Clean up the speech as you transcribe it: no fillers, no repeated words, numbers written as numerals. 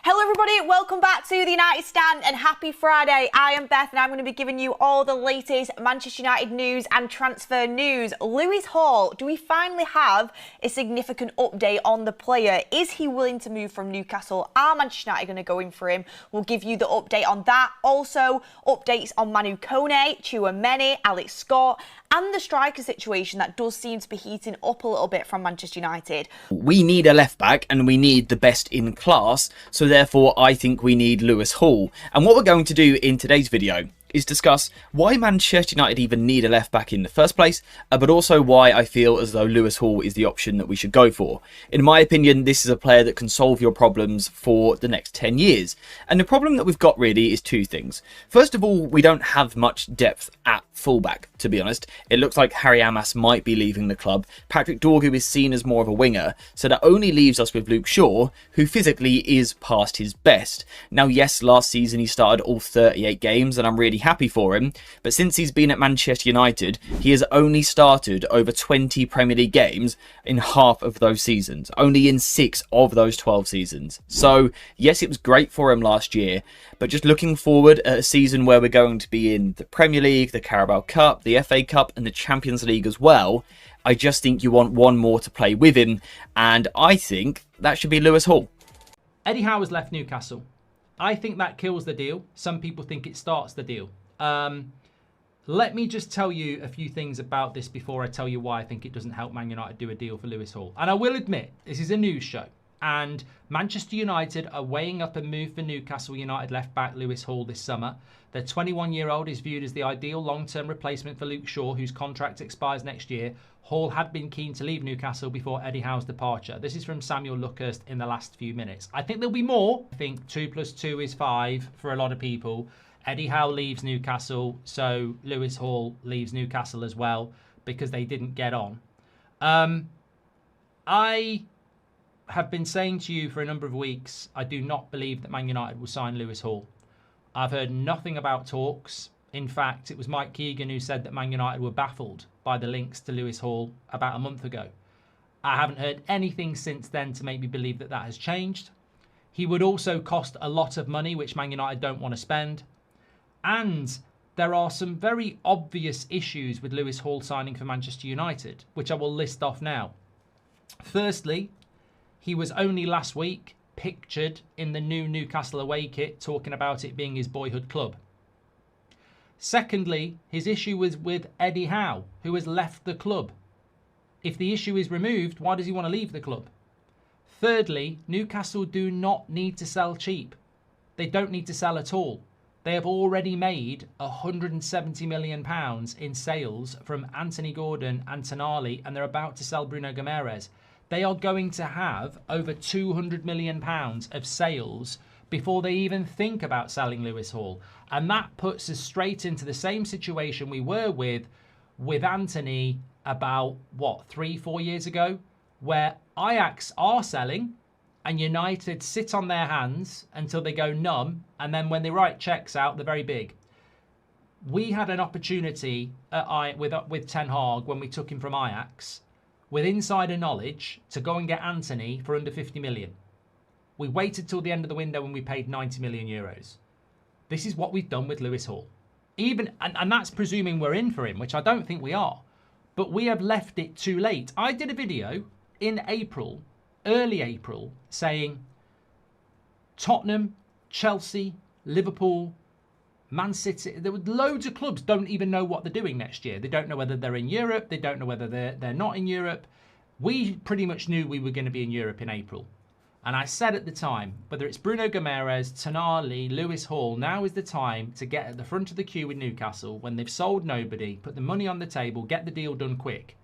Hello everybody, welcome back to the United Stand and happy Friday. I am Beth and I'm going to be giving you all the latest Manchester United news and transfer news. Lewis Hall, do we finally have a significant update on the player? Is he willing to move from Newcastle? Are Manchester United going to go in for him? We'll give you the update on that. Also, updates on Manu Kone, Tchouameni, Alex Scott, and the striker situation that does seem to be heating up a little bit from Manchester United. We need a left back and we need the best in class, so therefore I think we need Lewis Hall. And what we're going to do in today's video is discuss why Manchester United even need a left back in the first place, but also why I feel as though Lewis Hall is the option that we should go for. In my opinion, this is a player that can solve your problems for the next 10 years. And the problem that we've got really is two things. First of all, we don't have much depth at fullback, to be honest. It looks like Harry Amas might be leaving the club. Patrick Dorgu is seen as more of a winger, so that only leaves us with Luke Shaw, who physically is past his best. Now, yes, last season he started all 38 games, and I'm really happy for him, but since he's been at Manchester United, he has only started over 20 Premier League games in half of those seasons, only in 6 of those 12 seasons. So yes, it was great for him last year, but just looking forward at a season where we're going to be in the Premier League, the Carabao Cup, the FA Cup and the Champions League as well, I just think you want one more to play with him, and I think that should be Lewis Hall. Eddie Howe has left Newcastle. I think that kills the deal. Some people think it starts the deal. Let me just tell you a few things about this before I tell you why I think it doesn't help Man United do a deal for Lewis Hall. And I will admit, this is a news show. And Manchester United are weighing up a move for Newcastle United left-back Lewis Hall this summer. The 21-year-old is viewed as the ideal long-term replacement for Luke Shaw, whose contract expires next year. Hall had been keen to leave Newcastle before Eddie Howe's departure. This is from Samuel Luckhurst in the last few minutes. I think there'll be more. I think 2 + 2 is 5 for a lot of people. Eddie Howe leaves Newcastle, so Lewis Hall leaves Newcastle as well because they didn't get on. I have been saying to you for a number of weeks, I do not believe that Man United will sign Lewis Hall. I've heard nothing about talks. In fact, it was Mike Keegan who said that Man United were baffled by the links to Lewis Hall about a month ago. I haven't heard anything since then to make me believe that that has changed. He would also cost a lot of money, which Man United don't want to spend. And there are some very obvious issues with Lewis Hall signing for Manchester United, which I will list off now. Firstly, he was only last week pictured in the new Newcastle away kit, talking about it being his boyhood club. Secondly, his issue was with Eddie Howe, who has left the club. If the issue is removed, why does he want to leave the club? Thirdly, Newcastle do not need to sell cheap. They don't need to sell at all. They have already made £170 million in sales from Anthony Gordon and Tonali, and they're about to sell Bruno Guimaraes. They are going to have over £200 million of sales before they even think about selling Lewis Hall. And that puts us straight into the same situation we were with Anthony about, 3-4 years ago, where Ajax are selling and United sit on their hands until they go numb, and then when they write checks out, they're very big. We had an opportunity with Ten Hag when we took him from Ajax, with insider knowledge, to go and get Anthony for under 50 million. We waited till the end of the window when we paid 90 million euros. This is what we've done with Lewis Hall. And that's presuming we're in for him, which I don't think we are. But we have left it too late. I did a video in April, early April, saying Tottenham, Chelsea, Liverpool, Man City, there were loads of clubs don't even know what they're doing next year. They don't know whether they're in Europe. They don't know whether they're not in Europe. We pretty much knew we were going to be in Europe in April. And I said at the time, whether it's Bruno Guimaraes, Tonali, Lewis Hall, now is the time to get at the front of the queue with Newcastle when they've sold nobody, put the money on the table, get the deal done quick.